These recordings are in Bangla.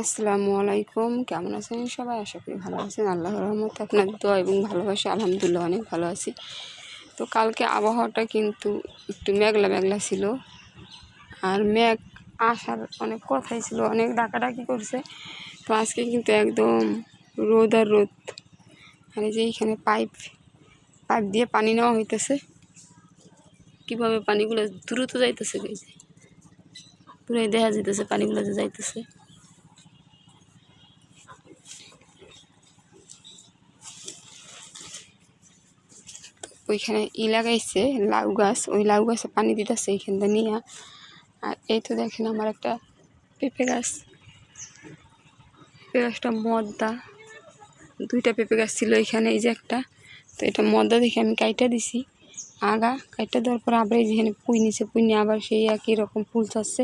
আসসালামু আলাইকুম, কেমন আছেন সবাই? আশা করি ভালো আছেন। আল্লাহর রহমতে আপনার দোয়া এবং ভালোবাসা আলহামদুলিল্লাহ অনেক ভালো আছি। তো কালকে আবহাওয়াটা কিন্তু একটু মেঘলা মেঘলা ছিল, আর মেঘ আসার অনেক কথাই ছিল, অনেক ডাকাডাকি করছে। তো আজকে কিন্তু একদম রোদ আর রোদ। আর এই যে এইখানে পাইপ দিয়ে পানি নেওয়া হইতেছে। কীভাবে পানিগুলো দ্রুত যাইতেছে, পুরাই দেখা যাইতেছে পানিগুলো যে যাইতেছে। ওইখানে লাগাইছে লাউ গাছ, ওই লাউ গাছে পানি দিতেছে এইখানটা নিয়ে। আর এই তো দেখেন আমার একটা পেঁপে গাছটা মদ্দা, দুইটা পেঁপে গাছ ছিল এখানে, এই যে একটা। তো এটা মদ্দা দেখে আমি কাইটা দিছি, আগা কাইটা দেওয়ার পর আবার এই যেখানে পুই নিছে, পুই নিয়ে আবার সেই একই রকম ফুল চাচ্ছে।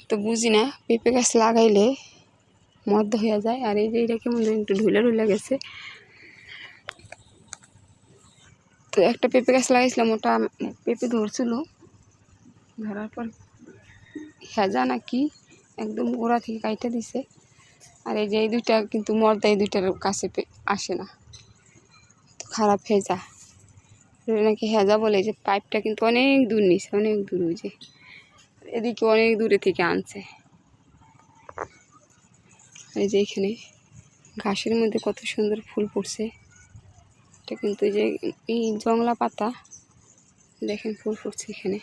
তো বুঝি না পেঁপে গাছ লাগাইলে মদ্দা হয়ে যায়। আর এই যে এটা কেমন একটু ঢুলে গেছে। তো একটা পেঁপে গাছ লাগাইছিলাম, ওটা পেঁপে ধরছিল, ধরার পর হেজা নাকি একদম গোড়া থেকে কাইটা দিছে। আর এই যে এই দুইটা কিন্তু মর্দা, এই দুইটার কাছে আসে না, তো খারাপ হেজা নাকি হেজা বলে। যে পাইপটা কিন্তু অনেক দূর নিছে, অনেক দূর, ওই যে এদিকে অনেক দূরে থেকে আনছে। এই যে এখানে ঘাসের মধ্যে কত সুন্দর ফুল পড়ছে। এটা কিন্তু এই যে এই জংলা পাতা, দেখেন ফুল ফুটছে এখানে।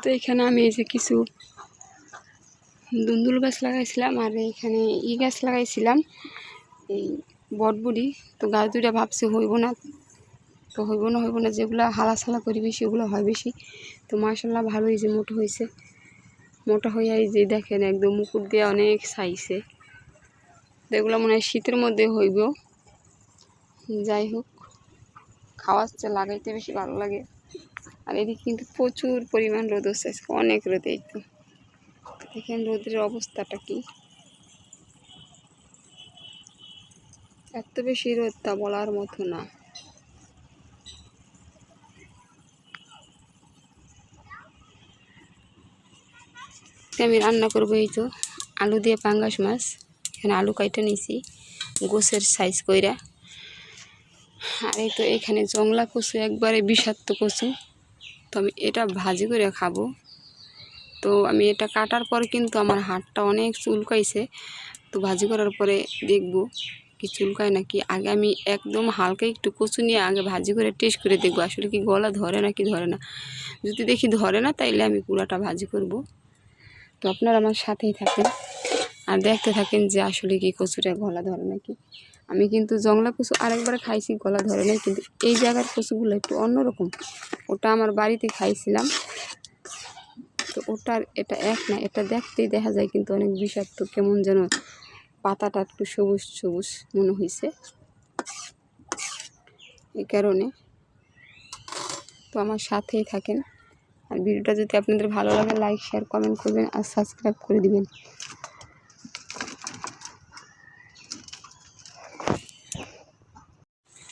তো এখানে আমি এই যে কিছু দুন্দুল গাছ লাগাইছিলাম, আর এখানে গাছ লাগাইছিলাম, এই বটবুড়ি। তো গাছ দুইটা ভাবছি হইব না, তো হইব না, যেগুলো হালাসালা করি বেশি ওগুলো হয় বেশি। তো মাশাল্লাহ ভালোই যে মোটা হয়েছে, মোটা হইয়া এই যে দেখেন একদম মুকুট দিয়ে অনেক ছাইছে। তো এগুলো মনে হয় শীতের মধ্যে হইব। যাই হোক, খাওয়াচ্ছে, লাগাইতে বেশি ভালো লাগে। আর এদিকে কিন্তু প্রচুর পরিমাণ রোদ হচ্ছে, অনেক রোদ। এই তো দেখেন রোদের অবস্থাটা কি, এত বেশি রোদ তা বলার মতো না। আমি রান্না করবো এই তো আলু দিয়ে পাঙ্গাস মাছ। এখানে আলু কাইটা নিছি গোছের সাইজ কইরা। আর এই তো এখানে জংলা কচু, একবারে বিষাক্ত কচু। তো আমি এটা ভাজি করে খাবো। তো আমি এটা কাটার পর কিন্তু আমার হাতটা অনেক চুলকাইছে। তো ভাজি করার পরে দেখবো কি চুলকায় নাকি। আগে আমি একদম হালকা একটু কচু নিয়ে আগে ভাজি করে টেস্ট করে দেখবো আসলে কি গলা ধরে না কি ধরে না। যদি দেখি ধরে না, তাইলে আমি পুরাটা ভাজি করব। তো আপনারা আমার সাথেই থাকেন আর দেখতে থাকেন যে আসলে কি কচুটা গলা ধরে নাকি। আমি কিন্তু জংলা কচু আরেকবার খাইছি, গলা ধরে নাই, কিন্তু এই জায়গার কচুগুলো একটু অন্যরকম। ওটা আমার বাড়িতে খাইছিলাম, তো ওটার এটা এক না। এটা দেখতেই দেখা যায় কিন্তু অনেক বিষাক্ত, কেমন যেন পাতাটা একটু সবুজ সবুজ মনে হয়েছে, এই কারণে। তো আমার সাথেই থাকেন। আর ভিডিওটা যদি আপনাদের ভালো লাগে, লাইক শেয়ার কমেন্ট করবেন আর সাবস্ক্রাইব করে দিবেন।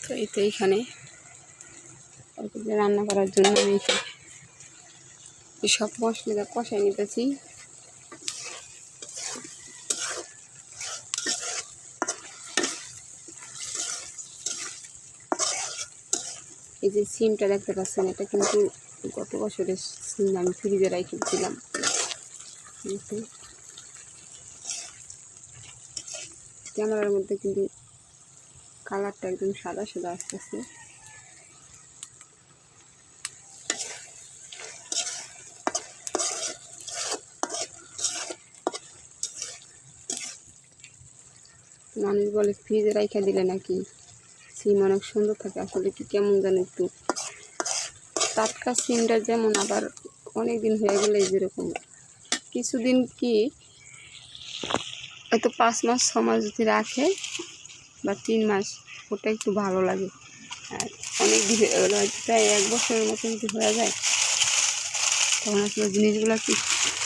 তো এই তো এইখানে রান্না করার জন্য আমি সব মশলা কষাই নিতেছি। এই যে সিমটা দেখতে পাচ্ছেন, এটা কিন্তু গত বছরের সিম, আমি ফ্রিজে রেখেছিলাম। ক্যামেরার মধ্যে কিন্তু কালারটা একদম সাদা সাদা আসতেছে। মানুষ বলে ফ্রিজে রাইখা দিলে নাকি সিম অনেক সুন্দর থাকে, আসলে কি কেমন যেন একটু টাটকা সিমটা যেমন, আবার অনেক দিন হয়ে গেলে যেরকম কিছুদিন কি হয়তো 5 মাস 6 মাস যদি রাখে বা 3 মাস, ওটা একটু ভালো লাগে। আর অনেক দিন হয়ে গেলো, হয়তো প্রায় 1 বছরের মতো যদি হয়ে যায়। তখন আসলে জিনিসগুলো কি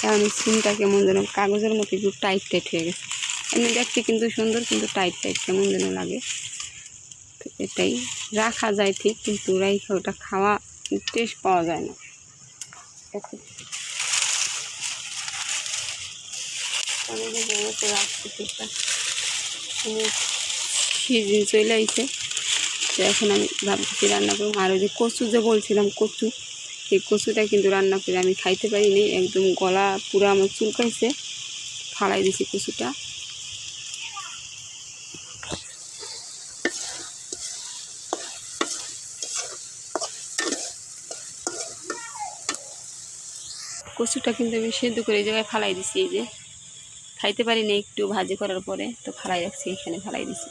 এখন স্কিনটা কেমন যেন কাগজের মতো একটু টাইট টাইট হয়ে গেছে। এমনি দেখতে কিন্তু সুন্দর, কিন্তু টাইট টাইট কেমন যেন লাগে। তো এটাই রাখা যায় ঠিক, কিন্তু রাইখা ওটা খাওয়া টেস্ট পাওয়া যায় না। সিজন চলে আইছে, তো এখন আমি ভাবতেছি রান্না করবো। আর ওই যে কচু যে বলছিলাম, কচু, এই কচুটা কিন্তু রান্না করে আমি খাইতে পারিনি, একদম গলা পুরো আমার চুলকাইছে, ফালাই দিছি কচুটা। কচুটা কিন্তু আমি সেদ্ধ করে এই জায়গায় ফালাই দিছি, এই যে খাইতে পারিনি একটু ভাজি করার পরে, তো ফালাই রাখছি, এখানে ফালাই দিছি।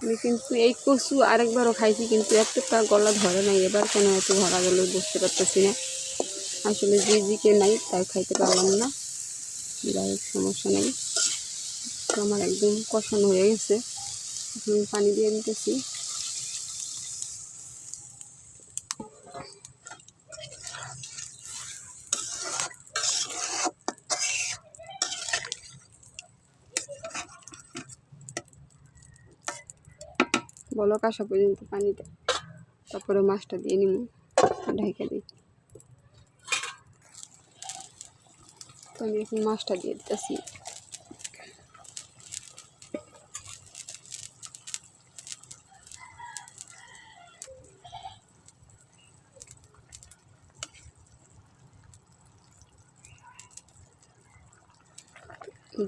আমি কিন্তু এই কচু আরেকবারও খাইছি, কিন্তু এতটা গলা ধরে নাই, এবার কেন এত ধরা গেল বুঝতে পারতেছি না। আসলে জিকে নাই, তাই খাইতে পারলাম না, যাই হোক সমস্যা নেই। তো আমার একদম কষানো হয়ে গেছে, এখন পানি দিয়ে দিতেছি। বলক আসা পর্যন্ত পানিটা, তারপরে মাছটা দিয়ে নিব, ঢেকে দিই। তো আমি এখন মাছটা দিয়ে দিতেছি।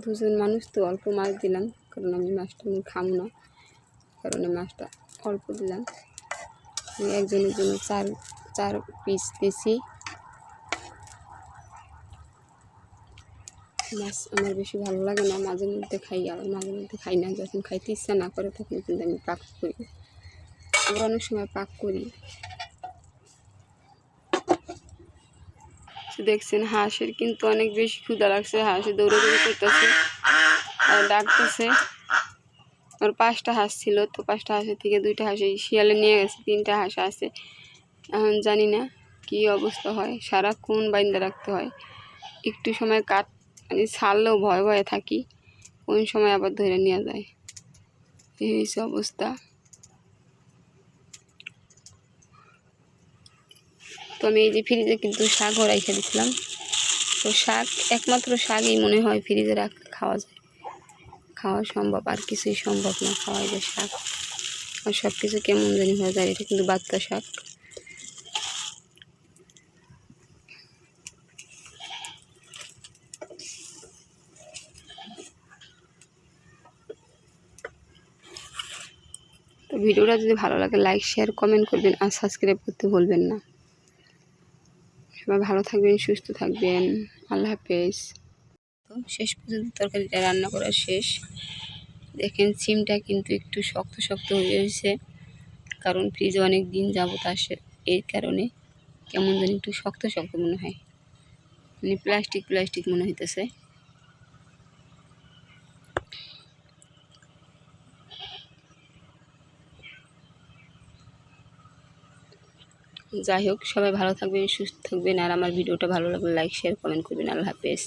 দুজন মানুষ তো অল্প মাছ দিলাম, কারণ আমি মাছটা খাবো না, কারণে মাছটা অল্প দিলাম। আমি একজনের জন্য চার পিস দিয়েছি। মাছ আমার বেশি ভালো লাগে না, মাঝে মধ্যে খাই, আবার মাঝে মধ্যে খাই না। যখন খাইতে ইচ্ছা না করে তখন কিন্তু আমি পাক করি, আবার অনেক সময় পাক করি। দেখছেন হাঁসের কিন্তু অনেক বেশি ক্ষুধা লাগছে, হাঁসে দৌড়াদৌড়ি করতেছে আর ডাকতেছে। ওর 5টা হাঁস ছিল, তো 5টা হাঁসের থেকে 2টা হাঁস এই শিয়ালে নিয়ে গেছে, 3টা হাঁস আছে। এখন জানি না কি অবস্থা হয়, সারাক্ষণ বাইন্দা রাখতে হয়। একটু সময় মানে ছাড়লেও ভয়ে ভয়ে থাকি, কোন সময় আবার ধরে নিয়ে যায়, এই হচ্ছে অবস্থা। তো আমি এই যে ফ্রিজে কিন্তু শাকও রেখে দিয়েছিলাম, তো শাক একমাত্র শাকই মনে হয় ফ্রিজে খাওয়া যায়, খাওয়া সম্ভব, আর কিছুই সম্ভব না খাওয়া যায় শাক। আর সব কিছু কেমন জানি হয়ে যায়। এটা কিন্তু বাচ্চা শাক। তো ভিডিওটা যদি ভালো লাগে লাইক শেয়ার কমেন্ট করবেন, আর সাবস্ক্রাইব করতে ভুলবেন না। সবাই ভালো থাকবেন, সুস্থ থাকবেন, আল্লাহ হাফেজ। তো শেষ পর্যন্ত তরকারিটা রান্না করা শেষ। দেখেন সিমটা কিন্তু একটু শক্ত শক্ত হয়ে গেছে, কারণ ফ্রিজে অনেক দিন যাবত আসে, এই কারণে কেমন যেন একটু শক্ত শক্ত মনে হয়, মানে প্লাস্টিক প্লাস্টিক মনে হইতেছে। যাই হোক, সবাই ভালো থাকবেন, সুস্থ থাকবেন, আর আমার ভিডিওটা ভালো লাগলে লাইক শেয়ার কমেন্ট করবেন। আল্লাহ হাফেজ।